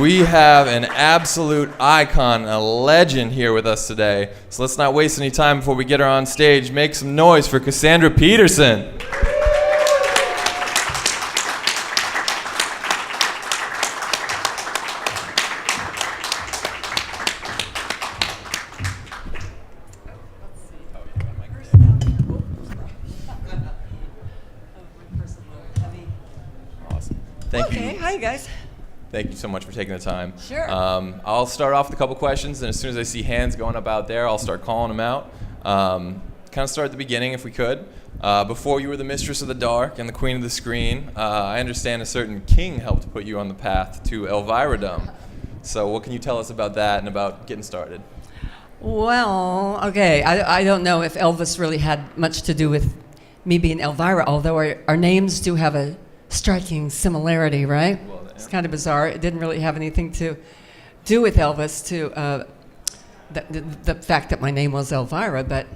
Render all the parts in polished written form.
We have an absolute icon, a legend here with us today. So let's not waste any time before we get her on stage. Make some noise for Cassandra Peterson. Awesome. Thank you. Okay, hi guys. Thank you so much for taking the time. Sure. I'll start off with a couple questions, and as soon as I see hands going up out there, I'll start calling them out. Kind of start at the beginning, if we could. Before you were the Mistress of the Dark and the Queen of the Screen, I understand a certain king helped put you on the path to Elviradom. So what can you tell us about that and about getting started? Well, okay, I don't know if Elvis really had much to do with me being Elvira, although our names do have a striking similarity, right? Well, yeah. It's kind of bizarre. It didn't really have anything to do with Elvis, the fact that my name was Elvira, but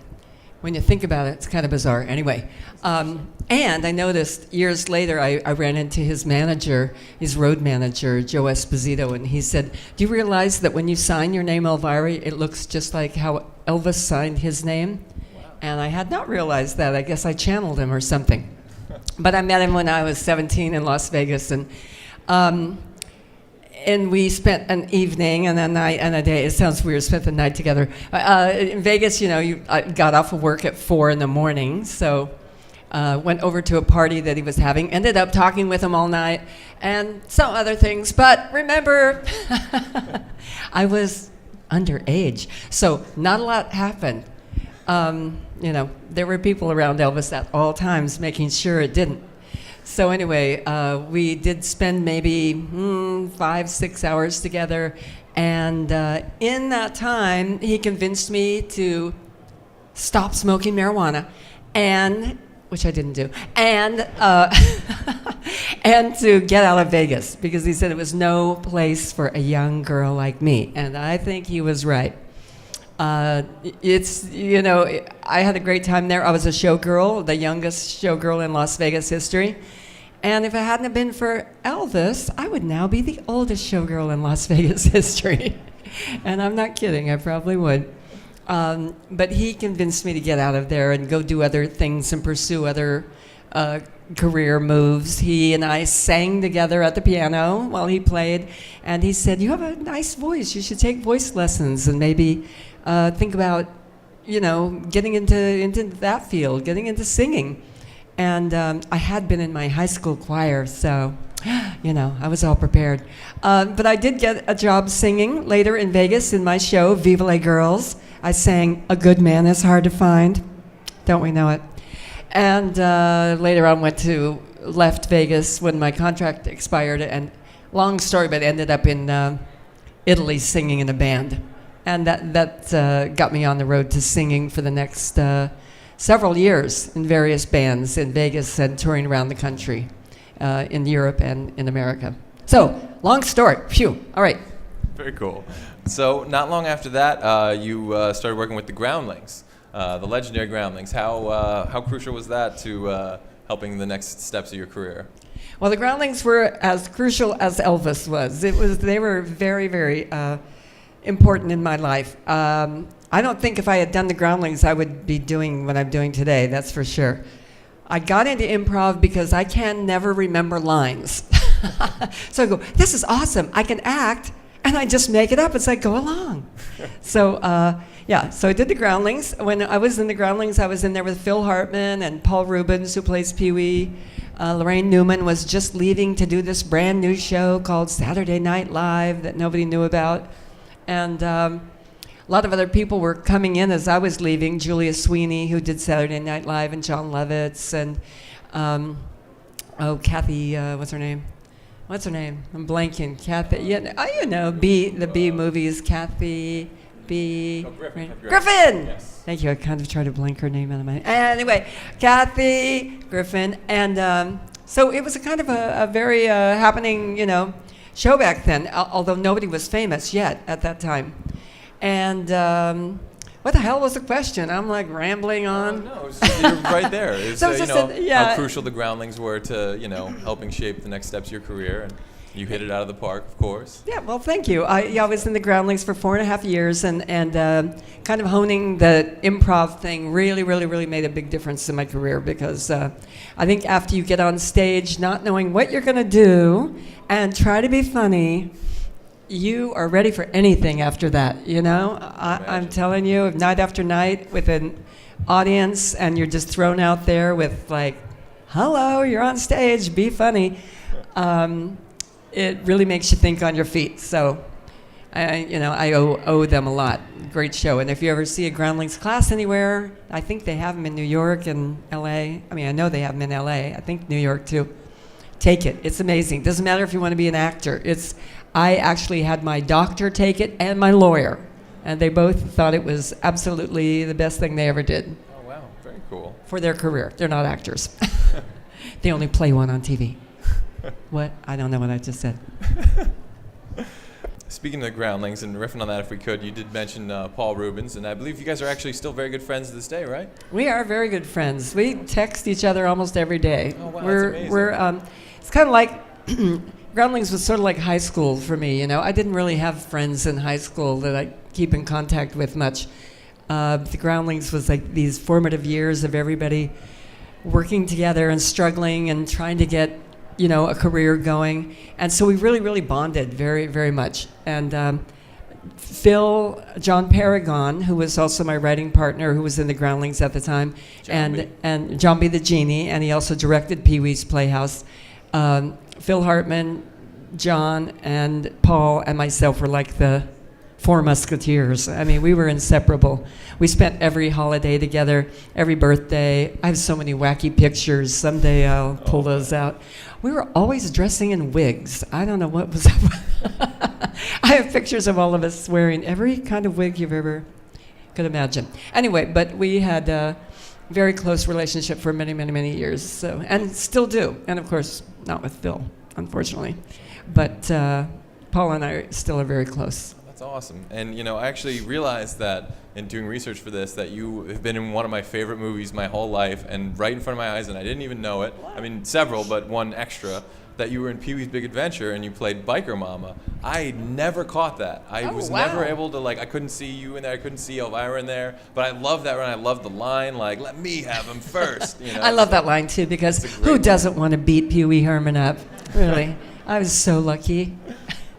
when you think about it, it's kind of bizarre. Anyway, and I noticed years later, I ran into his manager, his road manager, Joe Esposito, and he said, "Do you realize that when you sign your name Elvira, it looks just like how Elvis signed his name?" Wow. And I had not realized that. I guess I channeled him or something. But I met him when I was 17 in Las Vegas, and we spent an evening and a night and a day. It sounds weird, spent the night together. In Vegas, I got off of work at 4 in the morning, so went over to a party that he was having, ended up talking with him all night, and some other things. But remember, I was underage, so not a lot happened. There were people around Elvis at all times making sure it didn't. So anyway, we did spend maybe 5-6 hours together, and in that time, he convinced me to stop smoking marijuana, which I didn't do, and to get out of Vegas, because he said it was no place for a young girl like me, and I think he was right. I had a great time there. I was a showgirl, the youngest showgirl in Las Vegas history. And if it hadn't have been for Elvis, I would now be the oldest showgirl in Las Vegas history. And I'm not kidding, I probably would. But he convinced me to get out of there and go do other things and pursue other career moves. He and I sang together at the piano while he played. And he said, "You have a nice voice. You should take voice lessons and maybe think about, getting into that field, getting into singing." And I had been in my high school choir, so, I was all prepared. But I did get a job singing later in Vegas in my show, Viva Les Girls. I sang "A Good Man Is Hard to Find." Don't we know it? And later on left Vegas when my contract expired, and long story, but ended up in Italy singing in a band. And that got me on the road to singing for the next several years in various bands in Vegas and touring around the country, in Europe and in America. So, long story. Phew. All right. Very cool. So not long after that, you started working with the Groundlings, the legendary Groundlings. How crucial was that to helping the next steps of your career? Well, the Groundlings were as crucial as Elvis was. They were very, very important in my life. I don't think if I had done the Groundlings, I would be doing what I'm doing today, that's for sure. I got into improv because I can never remember lines. So I go, this is awesome, I can act, and I just make it up as I go along. So so I did the Groundlings. When I was in the Groundlings, I was in there with Phil Hartman and Paul Rubens, who plays Pee-wee. Lorraine Newman was just leaving to do this brand new show called Saturday Night Live that nobody knew about. And a lot of other people were coming in as I was leaving. Julia Sweeney, who did Saturday Night Live, and John Lovitz, and Kathy, what's her name? I'm blanking. Kathy, the B movies, Kathy B. Oh, Griffin. Yes. Thank you. I kind of tried to blank her name out of my head. Anyway, Kathy Griffin, and so it was a kind of a very happening, show back then, although nobody was famous yet at that time. And what the hell was the question? I'm like rambling on. No, you're right there. So how crucial the Groundlings were to, helping shape the next steps of your career. You hit it out of the park, of course. Yeah, well, thank you. I was in the Groundlings for 4.5 years, and kind of honing the improv thing really made a big difference in my career, because I think after you get on stage not knowing what you're going to do and try to be funny, you are ready for anything after that, you know? I'm telling you, night after night with an audience, and you're just thrown out there with like, hello, you're on stage, be funny. It really makes you think on your feet. So, I owe them a lot. Great show. And if you ever see a Groundlings class anywhere, I think they have them in New York and L.A. I mean, I know they have them in L.A. I think New York too. Take it. It's amazing. Doesn't matter if you want to be an actor. I actually had my doctor take it and my lawyer, and they both thought it was absolutely the best thing they ever did. Oh, wow. Very cool. For their career. They're not actors. They only play one on TV. What? I don't know what I just said. Speaking of the Groundlings, and riffing on that if we could, you did mention Paul Rubens, and I believe you guys are actually still very good friends to this day, right? We are very good friends. We text each other almost every day. Oh, wow, that's amazing. It's kind of like, Groundlings was sort of like high school for me, you know. I didn't really have friends in high school that I keep in contact with much. The Groundlings was like these formative years of everybody working together and struggling and trying to get, you know, a career going. And so we really bonded very much. And John Paragon, who was also my writing partner, who was in the Groundlings at the time, and John B. the Genie, and he also directed Pee-wee's Playhouse. Phil Hartman, John, and Paul, and myself were like the Four Musketeers. I mean, we were inseparable. We spent every holiday together, every birthday. I have so many wacky pictures. Someday I'll pull those out. We were always dressing in wigs. I don't know what was up. I have pictures of all of us wearing every kind of wig you've ever could imagine. Anyway, but we had a very close relationship for many years, so, and still do. And of course, not with Phil, unfortunately. But Paul and I still are very close. That's awesome. And, you know, I actually realized that in doing research for this, that you have been in one of my favorite movies my whole life, and right in front of my eyes, and I didn't even know it. I mean, several, but one extra, that you were in Pee-wee's Big Adventure and you played Biker Mama. I never caught that. I was never able to, like, I couldn't see you in there, I couldn't see Elvira in there, but I love that, and I love the line, like, let me have him first. You know? I love that line, too, because who doesn't want to beat Pee-wee Herman up? Really. I was so lucky.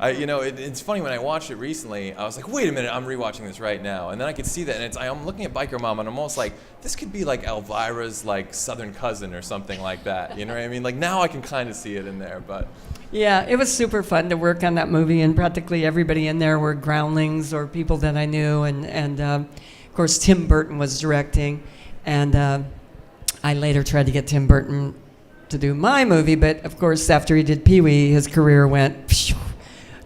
It's funny, when I watched it recently, I was like, wait a minute, I'm rewatching this right now. And then I could see that, and I'm looking at Biker Mama, and I'm almost like, this could be like Elvira's like southern cousin or something like that. You know what I mean? Like, now I can kind of see it in there, but. Yeah, it was super fun to work on that movie, and practically everybody in there were Groundlings or people that I knew, and of course Tim Burton was directing, and I later tried to get Tim Burton to do my movie, but of course after he did Pee-wee, his career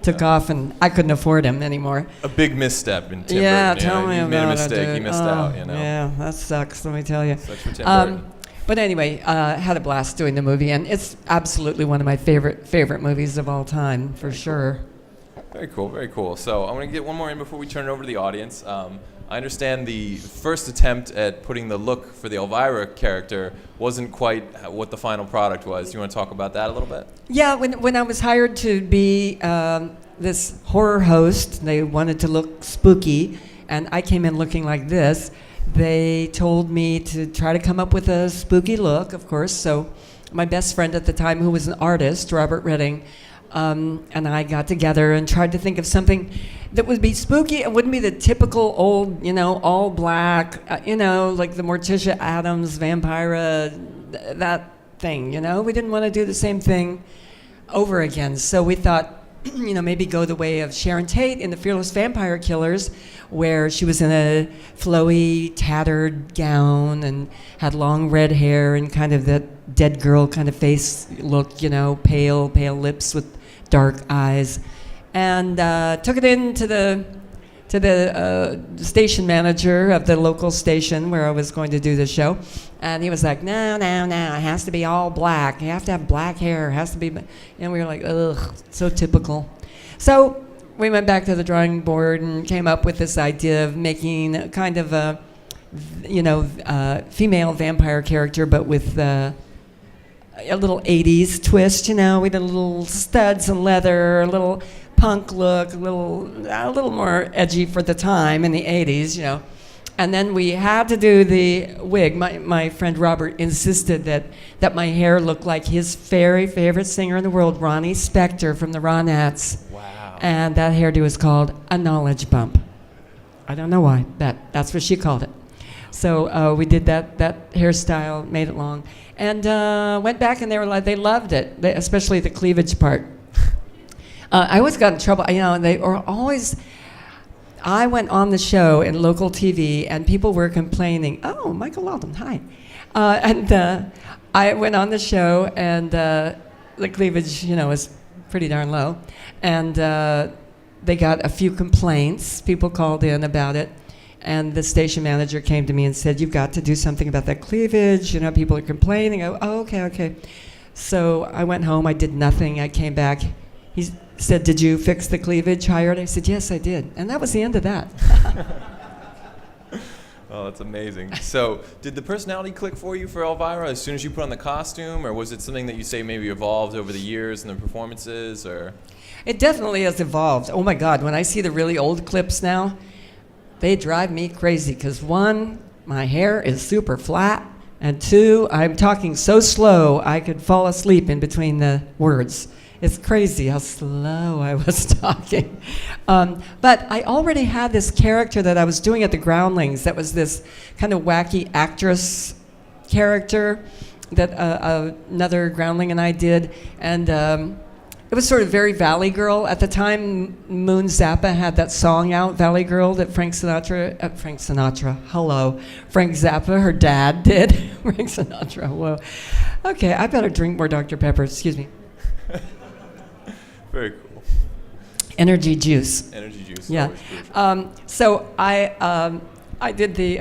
took off, and I couldn't afford him anymore. A big misstep in Tim Burton. Yeah, tell me about it. He made a mistake. He missed out. You know. Yeah, that sucks. Let me tell you. Sucks for Tim Burton. But anyway, had a blast doing the movie, and it's absolutely one of my favorite movies of all time, for sure. Very cool, very cool. So I'm going to get one more in before we turn it over to the audience. I understand the first attempt at putting the look for the Elvira character wasn't quite what the final product was. Do you want to talk about that a little bit? Yeah, when I was hired to be this horror host, they wanted to look spooky, and I came in looking like this. They told me to try to come up with a spooky look, of course. So my best friend at the time, who was an artist, Robert Redding, and I got together and tried to think of something that would be spooky and wouldn't be the typical old, all black, like the Morticia Addams, Vampira, that thing, We didn't want to do the same thing over again. So we thought, maybe go the way of Sharon Tate in The Fearless Vampire Killers, where she was in a flowy, tattered gown and had long red hair and kind of that dead girl kind of face look, pale lips with dark eyes. And took it in to the station manager of the local station where I was going to do the show. And he was like, no, it has to be all black. You have to have black hair. It has to be. And we were like, ugh, so typical. So we went back to the drawing board and came up with this idea of making kind of a, female vampire character, but with a little 80s twist, you know. We did a little studs and leather, a little punk look, a little more edgy for the time in the 80s, you know. And then we had to do the wig. My friend Robert insisted that my hair looked like his very favorite singer in the world, Ronnie Spector from the Ronettes. Wow. And that hairdo is called a knowledge bump. I don't know why. That's what she called it. So we did that hairstyle, made it long, and went back, and they loved it, especially the cleavage part. I always got in trouble, you know, and they were always. I went on the show in local TV, and people were complaining. Oh, Michael Alden, hi, and I went on the show, and the cleavage, you know, was pretty darn low, and they got a few complaints. People called in about it. And the station manager came to me and said, "You've got to do something about that cleavage. You know, people are complaining." Oh, okay. So I went home. I did nothing. I came back. He said, "Did you fix the cleavage, Hired?" I said, "Yes, I did." And that was the end of that. Oh, that's amazing. So did the personality click for you for Elvira as soon as you put on the costume, or was it something that you say maybe evolved over the years and the performances, or? It definitely has evolved. Oh, my God. When I see the really old clips now, they drive me crazy because, one, my hair is super flat, and two, I'm talking so slow I could fall asleep in between the words. It's crazy how slow I was talking. But I already had this character that I was doing at the Groundlings that was this kind of wacky actress character that another Groundling and I did, and it was sort of very Valley Girl. At the time, Moon Zappa had that song out, Valley Girl, that Frank Zappa, her dad did. Frank Sinatra, whoa. Okay, I better drink more Dr. Pepper, excuse me. Very cool. Energy juice. Energy juice. Yeah. So I did the,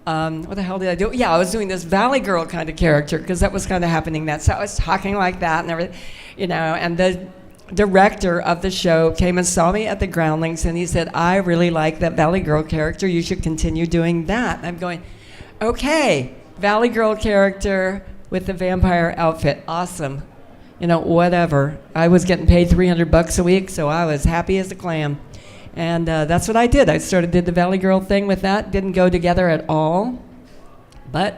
what the hell did I do? Yeah, I was doing this Valley Girl kind of character because that was kind of happening that. So I was talking like that and everything, you know, and the director of the show came and saw me at the Groundlings and he said, "I really like that Valley Girl character. You should continue doing that." And I'm going, okay, Valley Girl character with the vampire outfit. Awesome. You know, whatever. I was getting paid $300 a week, so I was happy as a clam. And that's what I did. I did the Valley Girl thing with that. Didn't go together at all. But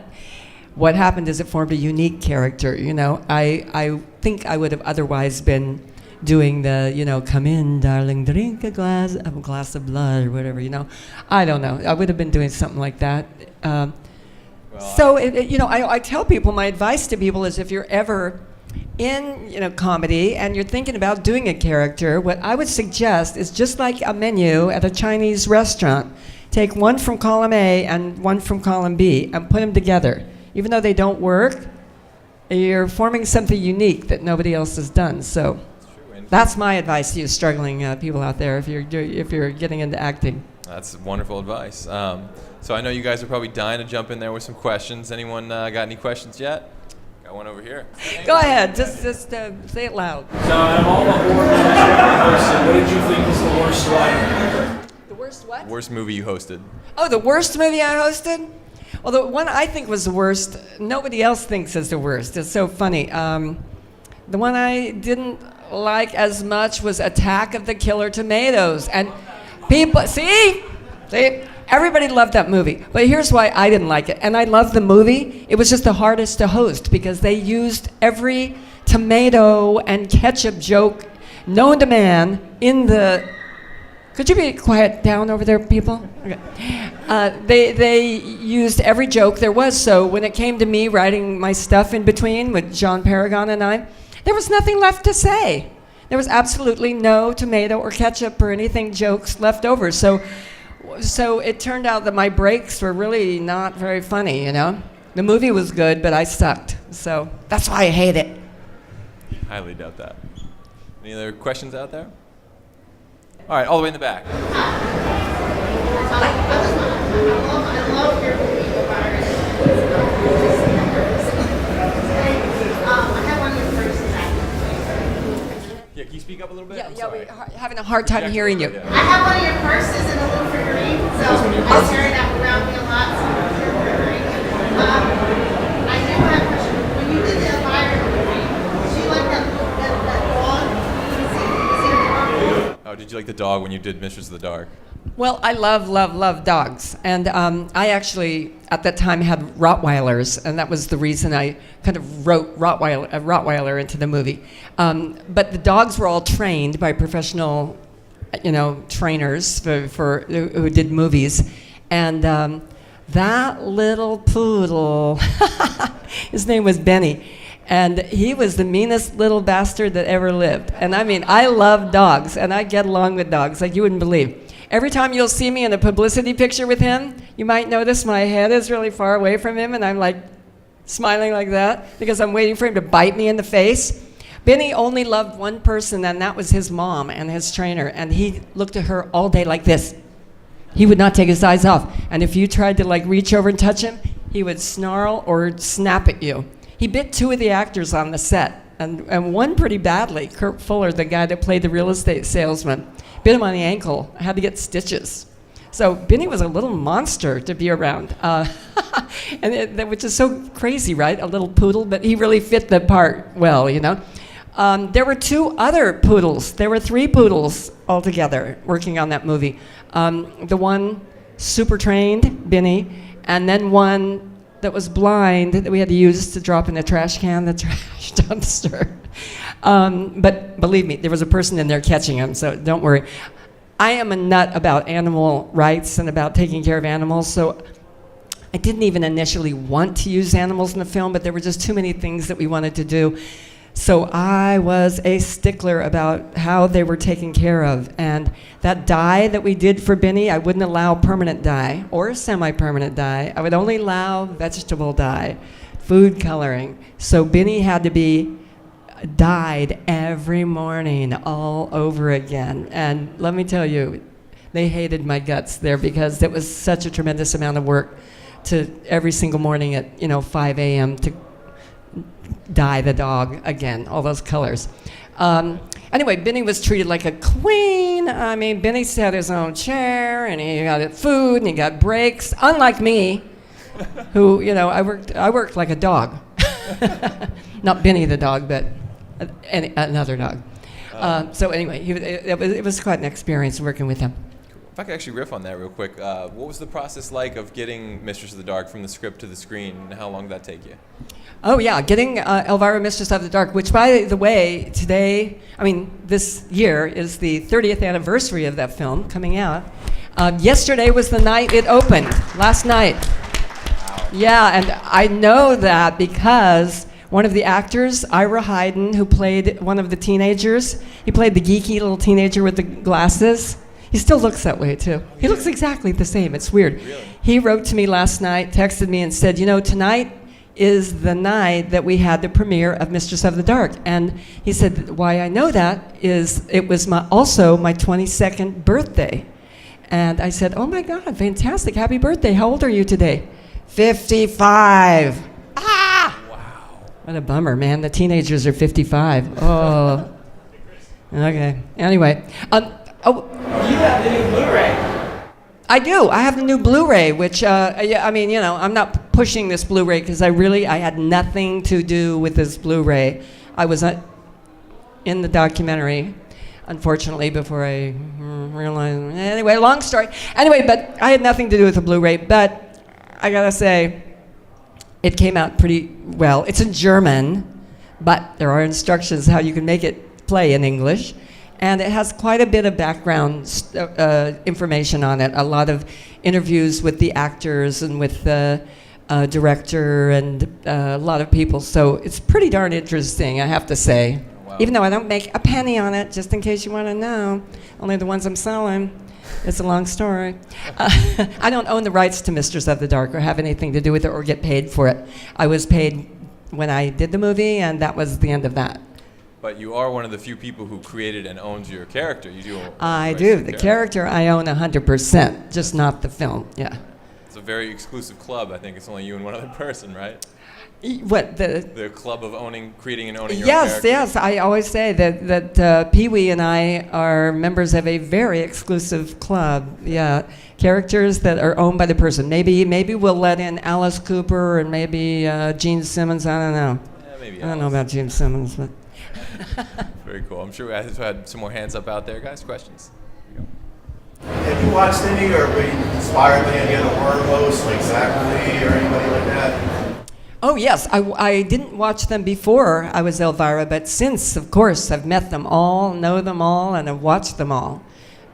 what happened is it formed a unique character. You know, I think I would have otherwise been doing the, you know, "Come in, darling, drink a glass of blood," or whatever, you know. I don't know. I would have been doing something like that. So, you know, I tell people, my advice to people is if you're ever in, you know, comedy and you're thinking about doing a character, what I would suggest is just like a menu at a Chinese restaurant. Take one from column A and one from column B and put them together. Even though they don't work, you're forming something unique that nobody else has done. So that's my advice to you struggling people out there if you're getting into acting. That's wonderful advice. So I know you guys are probably dying to jump in there with some questions. Anyone got any questions yet? Got one over here. Go ahead. Just say it loud. So out of all the horror movies you ever hosted, what did you think was the worst one? The worst what? Worst movie you hosted. Oh, the worst movie I hosted? Well, the one I think was the worst, nobody else thinks is the worst. It's so funny. The one I didn't like as much was Attack of the Killer Tomatoes. And people, see, everybody loved that movie. But here's why I didn't like it. And I loved the movie. It was just the hardest to host because they used every tomato and ketchup joke known to man in the... Could you be quiet down over there, people? Okay. They used every joke there was. So when it came to me writing my stuff in between with John Paragon and I, there was nothing left to say. There was absolutely no tomato or ketchup or anything jokes left over. So it turned out that my breaks were really not very funny, you know? The movie was good, but I sucked. So that's why I hate it. Highly doubt that. Any other questions out there? All right, all the way in the back. I love your movie, The Virus. I have one of your purses, actually. Yeah, can you speak up a little bit? Yeah, we're having a hard time hearing you. I have one of your purses in a little figurine, so I carry that around me a lot, so I'm your figurine. I do have a question. When you did the Elvira you like the dog when you did Mistress of the Dark? Well, I love dogs. And I actually, at that time, had Rottweilers, and that was the reason I kind of wrote Rottweiler into the movie. But the dogs were all trained by professional, trainers for who did movies. And that little poodle, his name was Benny. And he was the meanest little bastard that ever lived. And I mean, I love dogs, and I get along with dogs like you wouldn't believe. Every time you'll see me in a publicity picture with him, you might notice my head is really far away from him, and I'm like smiling like that because I'm waiting for him to bite me in the face. Benny only loved one person, and that was his mom and his trainer, and he looked at her all day like this. He would not take his eyes off, and if you tried to reach over and touch him, he would snarl or snap at you. He bit 2 of the actors on the set, and one pretty badly. Kurt Fuller, the guy that played the real estate salesman, bit him on the ankle. I had to get stitches. So Benny was a little monster to be around, which is so crazy, right? A little poodle, but he really fit the part well, There were 2 other poodles. There were 3 poodles altogether working on that movie. The one super trained, Benny, and then one that was blind that we had to use to drop in the trash can, the trash dumpster. But believe me, there was a person in there catching him, so don't worry. I am a nut about animal rights and about taking care of animals, so I didn't even initially want to use animals in the film, but there were just too many things that we wanted to do. So I was a stickler about how they were taken care of. And that dye that we did for Benny, I wouldn't allow permanent dye or semi-permanent dye. I would only allow vegetable dye, food coloring. So Benny had to be dyed every morning all over again. And let me tell you, they hated my guts there because it was such a tremendous amount of work to every single morning at 5 a.m. to dye the dog again, all those colors. Anyway, Benny was treated like a queen. I mean, Benny had his own chair, and he got food, and he got breaks. Unlike me, who I worked like a dog. Not Benny the dog, but another dog. So anyway, it was quite an experience working with him. If I could actually riff on that real quick, what was the process like of getting Mistress of the Dark from the script to the screen, and how long did that take you? Oh yeah, getting Elvira, Mistress of the Dark, which by the way, this year is the 30th anniversary of that film coming out. Yesterday was the night it opened, last night. Wow. Yeah, and I know that because one of the actors, Ira Hayden, who played one of the teenagers, he played the geeky little teenager with the glasses. He still looks that way, too. He looks exactly the same. It's weird. Really? He wrote to me last night, texted me, and said, tonight is the night that we had the premiere of Mistress of the Dark. And he said, why I know that is it was also my 22nd birthday. And I said, oh, my God, fantastic. Happy birthday. How old are you today? 55. Ah! Wow. What a bummer, man. The teenagers are 55. Oh. Okay. Anyway. You have the new Blu-ray. I do. I have the new Blu-ray, which, I'm not pushing this Blu-ray because I had nothing to do with this Blu-ray. I was in the documentary, unfortunately, before I realized. Anyway, long story. Anyway, but I had nothing to do with the Blu-ray, but I gotta say, it came out pretty well. It's in German, but there are instructions how you can make it play in English. And it has quite a bit of background information on it, a lot of interviews with the actors and with the director and a lot of people. So it's pretty darn interesting, I have to say. Wow. Even though I don't make a penny on it, just in case you want to know. Only the ones I'm selling. It's a long story. I don't own the rights to Mistress of the Dark or have anything to do with it or get paid for it. I was paid when I did the movie, and that was the end of that. But you are one of the few people who created and owns your character. You do. I do. The character I own 100%, just not the film. Yeah. It's a very exclusive club. I think it's only you and one other person, right? What the club of creating and owning your character? Yes. I always say that Pee-wee and I are members of a very exclusive club. Yeah, characters that are owned by the person. Maybe we'll let in Alice Cooper and maybe Gene Simmons. I don't know. Yeah, maybe. I don't know about Gene Simmons, but. Very cool. I'm sure we had some more hands up out there, guys. Questions? Have you watched any or been inspired by any other horror hosts like Zachary or anybody like that? Oh, yes. I didn't watch them before I was Elvira, but since, of course, I've met them all, know them all, and have watched them all.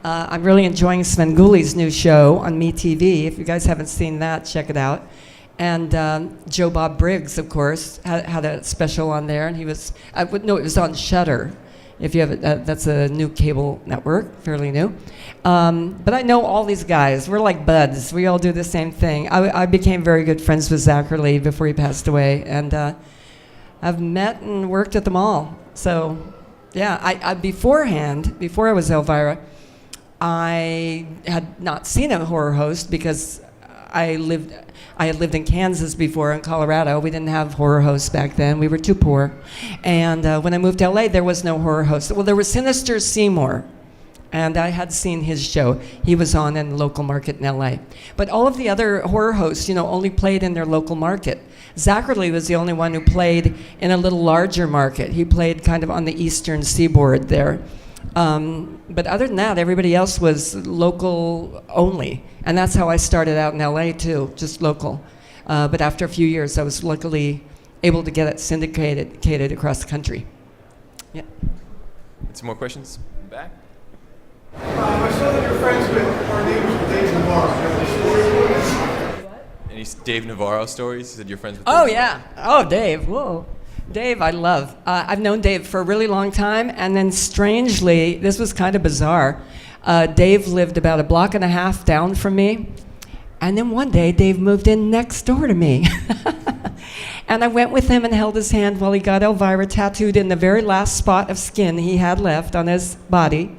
I'm really enjoying Sven Guli's new show on MeTV. If you guys haven't seen that, check it out. And Joe Bob Briggs, of course, had a special on there, and he was, no, it was on Shudder. If you have it, that's a new cable network, fairly new. But I know all these guys. We're like buds. We all do the same thing. I became very good friends with Zachary before he passed away, and I've met and worked at them all. So, yeah, I beforehand, before I was Elvira, I had not seen a horror host because I had lived in Kansas before, in Colorado. We didn't have horror hosts back then. We were too poor. And when I moved to LA, there was no horror host. Well, there was Sinister Seymour, and I had seen his show. He was on in the local market in LA. But all of the other horror hosts, only played in their local market. Zachary was the only one who played in a little larger market. He played kind of on the eastern seaboard there. But other than that, everybody else was local only. And that's how I started out in LA too, just local. But after a few years, I was luckily able to get it syndicated across the country. Yeah. Some more questions? Back? I saw that you're friends with our neighbors, Dave Navarro. Any Dave Navarro stories? You said you're friends with Oh, Dave yeah. Oh, Dave. Whoa. Dave, I love. I've known Dave for a really long time, and then strangely, this was kind of bizarre. Dave lived about a block and a half down from me, and then one day, Dave moved in next door to me. And I went with him and held his hand while he got Elvira tattooed in the very last spot of skin he had left on his body.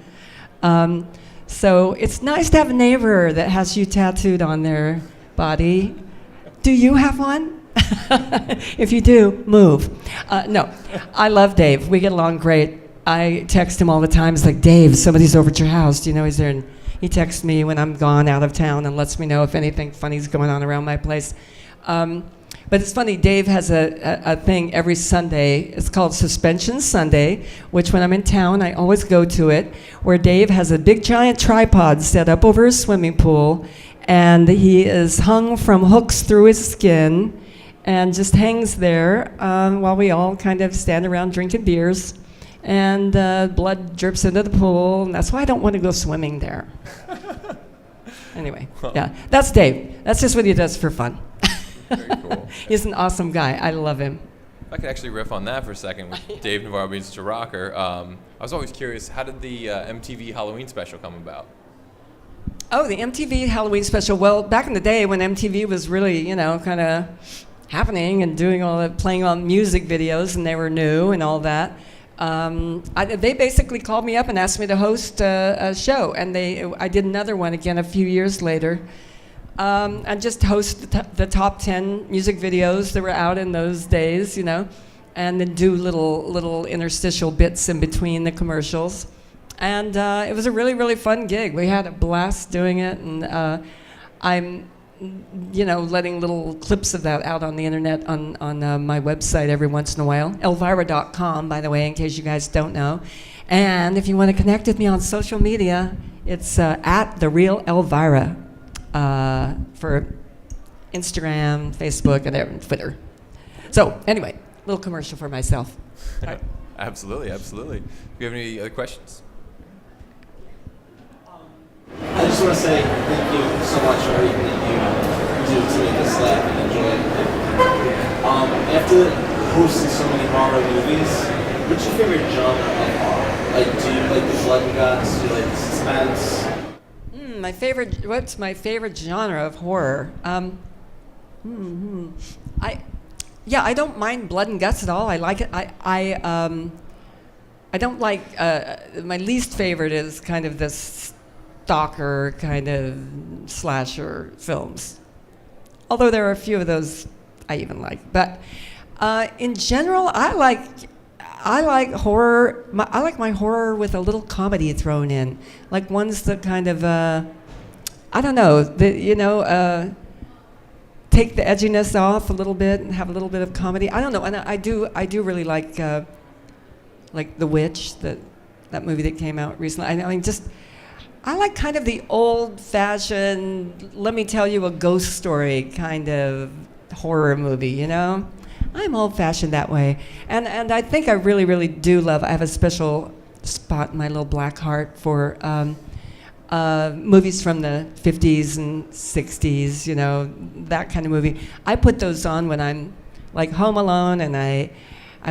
So it's nice to have a neighbor that has you tattooed on their body. Do you have one? If you do, move. No, I love Dave. We get along great. I text him all the time. It's like, Dave, somebody's over at your house. Do you know he's there? And he texts me when I'm gone out of town and lets me know if anything funny's going on around my place. But it's funny, Dave has a thing every Sunday. It's called Suspension Sunday, which when I'm in town, I always go to it, where Dave has a big giant tripod set up over his swimming pool, and he is hung from hooks through his skin and just hangs there while we all kind of stand around drinking beers, and blood drips into the pool, and that's why I don't want to go swimming there. Anyway, yeah, that's Dave. That's just what he does for fun. Very cool. He's an awesome guy. I love him. If I could actually riff on that for a second with Dave Navarro being such a rocker, I was always curious, how did the MTV Halloween special come about? Oh, the MTV Halloween special. Well, back in the day when MTV was really, kind of happening and doing all that, playing on music videos, and they were new and all that, they basically called me up and asked me to host a show, and I did another one again a few years later. And just host the top 10 music videos that were out in those days, and then do little interstitial bits in between the commercials. And it was a really, really fun gig. We had a blast doing it, and I'm, letting little clips of that out on the internet on my website every once in a while. Elvira.com, by the way, in case you guys don't know. And if you want to connect with me on social media, it's at The Real Elvira. For Instagram, Facebook, and Twitter. So anyway, little commercial for myself. Right. Absolutely. Do you have any other questions? I just want to say thank you so much for everything that you do to make us laugh and enjoy it. After hosting so many horror movies, what's your favorite genre of horror? Like, do you like the blood and guts? Do you like the suspense? What's my favorite genre of horror? I don't mind blood and guts at all. I like it. I don't like. My least favorite is kind of this stalker kind of slasher films. Although there are a few of those I even like. But in general, I like horror. I like my horror with a little comedy thrown in, like ones that kind of, I don't know, take the edginess off a little bit and have a little bit of comedy. I don't know, and I do really like The Witch, that movie that came out recently. I mean, just I like kind of the old-fashioned, let me tell you a ghost story kind of horror movie, you know? I'm old-fashioned that way. And I think I really, really do love, I have a special spot in my little black heart for movies from the 50s and 60s, you know, that kind of movie. I put those on when I'm like home alone and I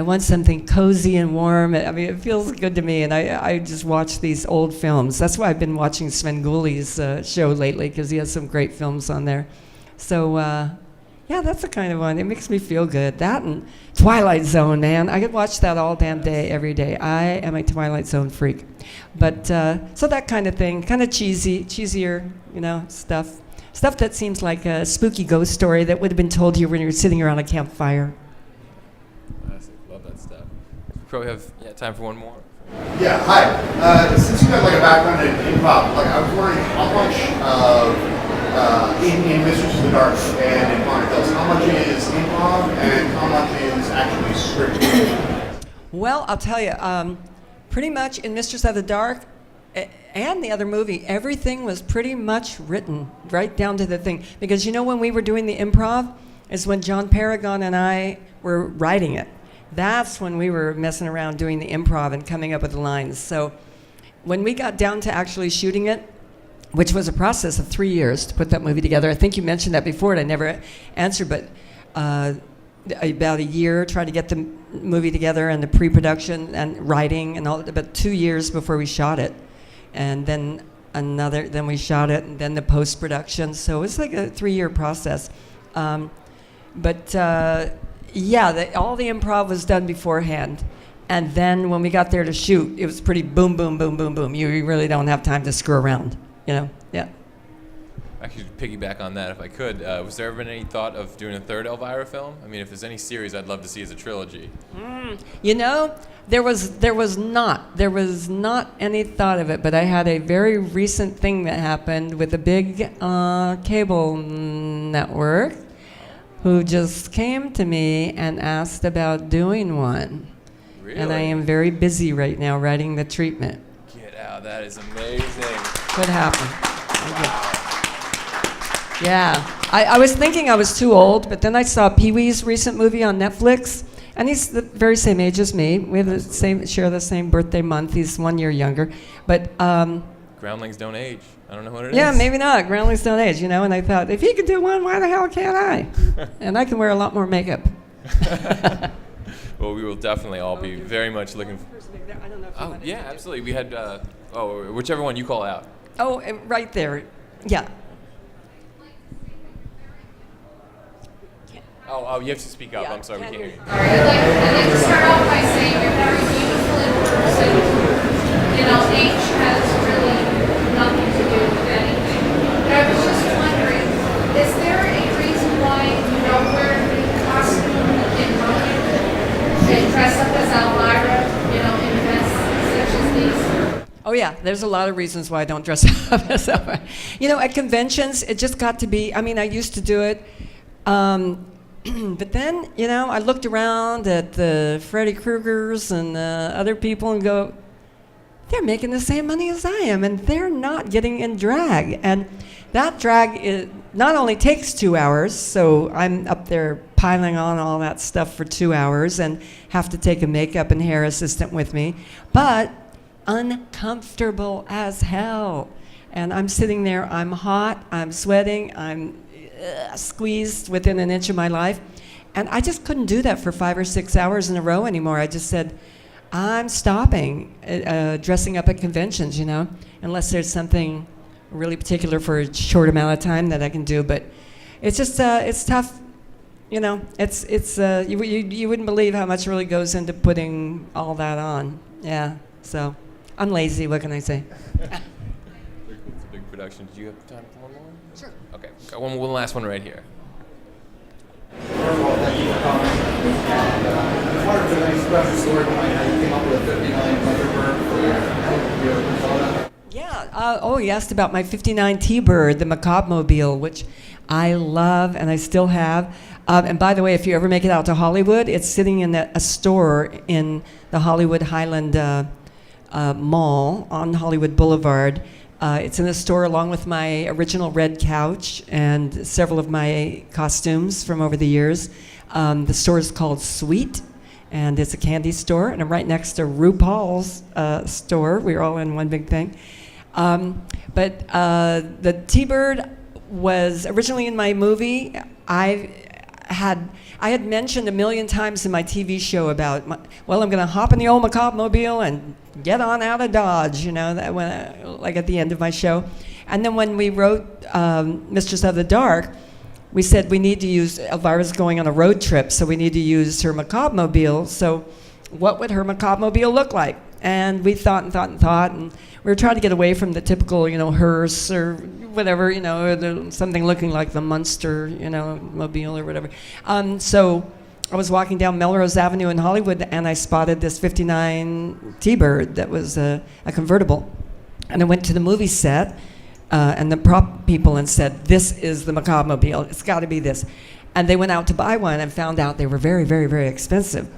want something cozy and warm. I mean, it feels good to me, and I just watch these old films. That's why I've been watching Sven Gulli's show lately, because he has some great films on there. So, yeah, that's the kind of one. It makes me feel good. That and Twilight Zone, man. I could watch that all damn day, every day. I am a Twilight Zone freak. But, so that kind of thing, kind of cheesier, you know, stuff. Stuff that seems like a spooky ghost story that would have been told to you when you were sitting around a campfire. Love that stuff. We probably have time for one more. Yeah, hi. Since you have like a background in improv, like I was wondering how much of in Mistress of the Dark and in Haunted Hills, how much is improv and how much is actually scripted? Well, I'll tell you, pretty much in Mistress of the Dark and the other movie, everything was pretty much written right down to the thing. Because you know when we were doing the improv is when John Paragon and I were writing it. That's when we were messing around doing the improv and coming up with the lines. So when we got down to actually shooting it, which was a process of 3 years to put that movie together. I think you mentioned that before and I never answered, but about a year trying to get the movie together and the pre-production and writing and all, about 2 years before we shot it. And then then we shot it, and then the post-production. So it's like a 3-year process. Yeah, all the improv was done beforehand. And then when we got there to shoot, it was pretty boom, boom, boom, boom, boom. You really don't have time to screw around, you know? Yeah. I could piggyback on that if I could. Was there ever been any thought of doing a third Elvira film? I mean, if there's any series I'd love to see as a trilogy. You know, there was not any thought of it, but I had a very recent thing that happened with a big cable network who just came to me and asked about doing one. Really? And I am very busy right now writing the treatment. Get out, that is amazing. Could happen. Yeah, I was thinking I was too old, but then I saw Pee-wee's recent movie on Netflix, and he's the very same age as me. We have share the same birthday month. He's 1 year younger, but Groundlings don't age. I don't know what it is. yeah, maybe not. Groundlings don't age, you know. And I thought, if he could do one, why the hell can't I? And I can wear a lot more makeup. Well, we will definitely all be very much looking. I don't know if you Oh want yeah, absolutely. We had whichever one you call out. Oh, right there. Yeah. Oh, you have to speak up. Yeah, I'm sorry, we can't can't hear hear you. I'd like to start off by saying you're very beautiful in person. You know, age has really nothing to do with anything. But I was just wondering, is there a reason why you don't wear the costume in public and dress up as Elvira, you know, in events such as these? Oh yeah, there's a lot of reasons why I don't dress up as Elvira. You know, at conventions, it just got to be, I mean, I used to do it. But then, you know, I looked around at the Freddy Kruegers and other people and go, they're making the same money as I am, and they're not getting in drag. And that drag not only takes 2 hours, so I'm up there piling on all that stuff for 2 hours and have to take a makeup and hair assistant with me, but uncomfortable as hell. And I'm sitting there, I'm hot, I'm sweating, I'm squeezed within an inch of my life. And I just couldn't do that for 5 or 6 hours in a row anymore. I just said, I'm stopping dressing up at conventions, you know, unless there's something really particular for a short amount of time that I can do. But it's just, it's tough, you know, you wouldn't believe how much really goes into putting all that on. Yeah, so I'm lazy, what can I say? It's a big production. Do you have time for one more? Sure. Okay, got one last one right here. First of all, thank you for coming. I wanted to express the story behind how you came up with a 59 Thunderbird for your persona. Yeah, you asked about my 59 T-Bird, the Macabre Mobile, which I love and I still have. And by the way, if you ever make it out to Hollywood, it's sitting in a store in the Hollywood Highland Mall on Hollywood Boulevard. It's in the store along with my original red couch and several of my costumes from over the years. The store is called Sweet, and it's a candy store, and I'm right next to RuPaul's store. We're all in one big thing. But the T-Bird was originally in my movie. I had mentioned a million times in my TV show about, I'm going to hop in the old macabre mobile and get on out of Dodge, that like at the end of my show. And then when we wrote Mistress of the Dark, we said we need to use, Elvira's going on a road trip, so we need to use her macabre mobile. So what would her macabre mobile look like? And we thought, and we were trying to get away from the typical, hearse or whatever, or something looking like the Munster, mobile or whatever. So I was walking down Melrose Avenue in Hollywood, and I spotted this 59 T-Bird that was a convertible. And I went to the movie set and the prop people and said, this is the macabre mobile. It's got to be this. And they went out to buy one and found out they were very, very, very expensive.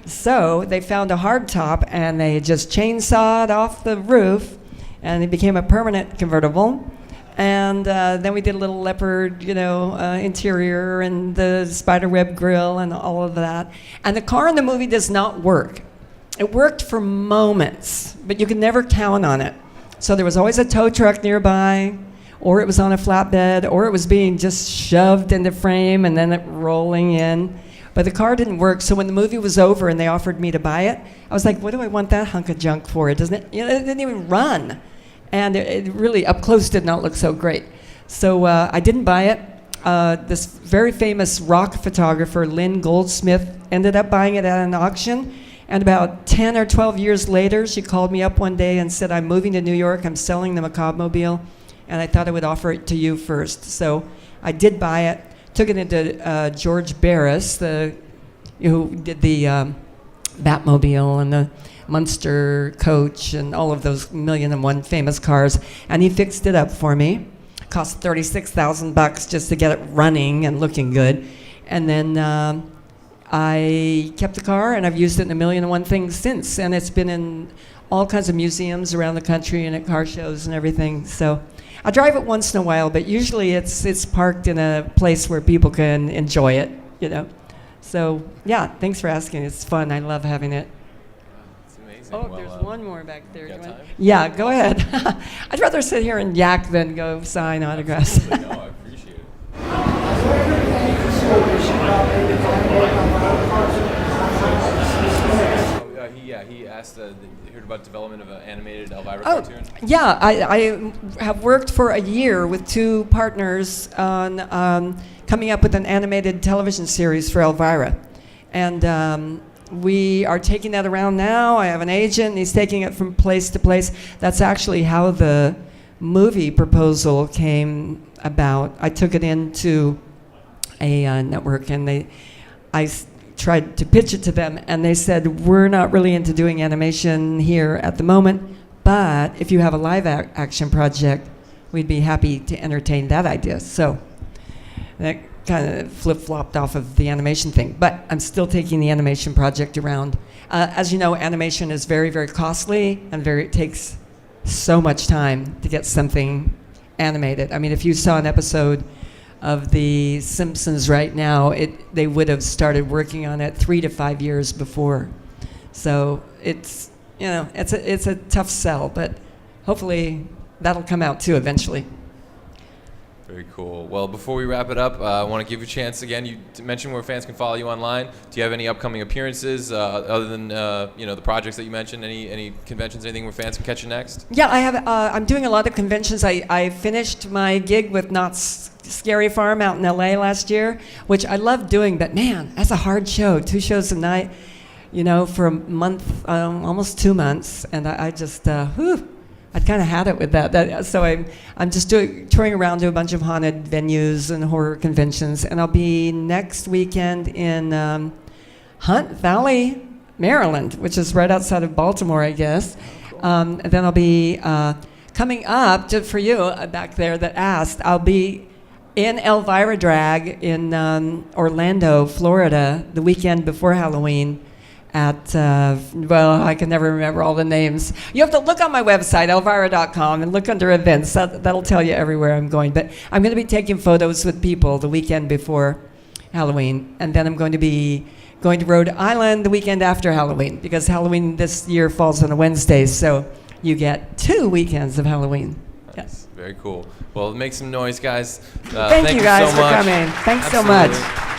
So they found a hardtop, and they just chainsawed off the roof, and it became a permanent convertible. And then we did a little leopard, interior and the spiderweb grill and all of that. And the car in the movie does not work. It worked for moments, but you could never count on it. So there was always a tow truck nearby, or it was on a flatbed, or it was being just shoved into frame and then it rolling in. But the car didn't work, so when the movie was over and they offered me to buy it, I was like, what do I want that hunk of junk for? It doesn't, it didn't even run. And it really, up close, did not look so great. So I didn't buy it. This very famous rock photographer, Lynn Goldsmith, ended up buying it at an auction. And about 10 or 12 years later, she called me up one day and said, I'm moving to New York, I'm selling the macabre mobile, and I thought I would offer it to you first. So I did buy it. Took it into George Barris, who did the Batmobile and the Munster coach and all of those 1,000,001 famous cars, and he fixed it up for me. Cost $36,000 just to get it running and looking good. And then I kept the car, and I've used it in 1,000,001 things since, and it's been in all kinds of museums around the country and at car shows and everything. So I drive it once in a while, but usually it's parked in a place where people can enjoy it, So, yeah, thanks for asking. It's fun. I love having it. It's amazing. Oh, there's one more back there. got time? Yeah, go ahead. I'd rather sit here and yak than go sign autographs. Absolutely. No, I appreciate it. He asked, he heard about development of an animated Elvira cartoon. Yeah, I have worked for a year with two partners on coming up with an animated television series for Elvira. And we are taking that around now. I have an agent, and he's taking it from place to place. That's actually how the movie proposal came about. I took it into a network, and I tried to pitch it to them, and they said, we're not really into doing animation here at the moment, but if you have a live action project, we'd be happy to entertain that idea. So that kind of flip-flopped off of the animation thing, but I'm still taking the animation project around. As you know, animation is very, very costly, and it takes so much time to get something animated. I mean, if you saw an episode of The Simpsons right now, they would have started working on it 3 to 5 years before. So it's a tough sell, but hopefully that'll come out too eventually. Very cool. Well, before we wrap it up, I want to give you a chance again. You mentioned where fans can follow you online. Do you have any upcoming appearances other than the projects that you mentioned? Any conventions, anything where fans can catch you next? Yeah, I have. I'm doing a lot of conventions. I finished my gig with Knott's Scary Farm out in LA last year, which I love doing. But man, that's a hard show. 2 shows a night, for a month, almost 2 months, and I just I'd kind of had it with that. So I'm just touring around to a bunch of haunted venues and horror conventions, and I'll be next weekend in Hunt Valley, Maryland, which is right outside of Baltimore, I guess. And then I'll be coming up, just for you back there that asked, I'll be in Elvira Drag in Orlando, Florida, the weekend before Halloween. at, well, I can never remember all the names. You have to look on my website, elvira.com, and look under events. That'll tell you everywhere I'm going. But I'm going to be taking photos with people the weekend before Halloween, and then I'm going to be going to Rhode Island the weekend after Halloween, because Halloween this year falls on a Wednesday, so you get 2 weekends of Halloween. Yes. Very cool. Well, make some noise, guys. Thank you guys so for much. coming. Thanks so Absolutely. much.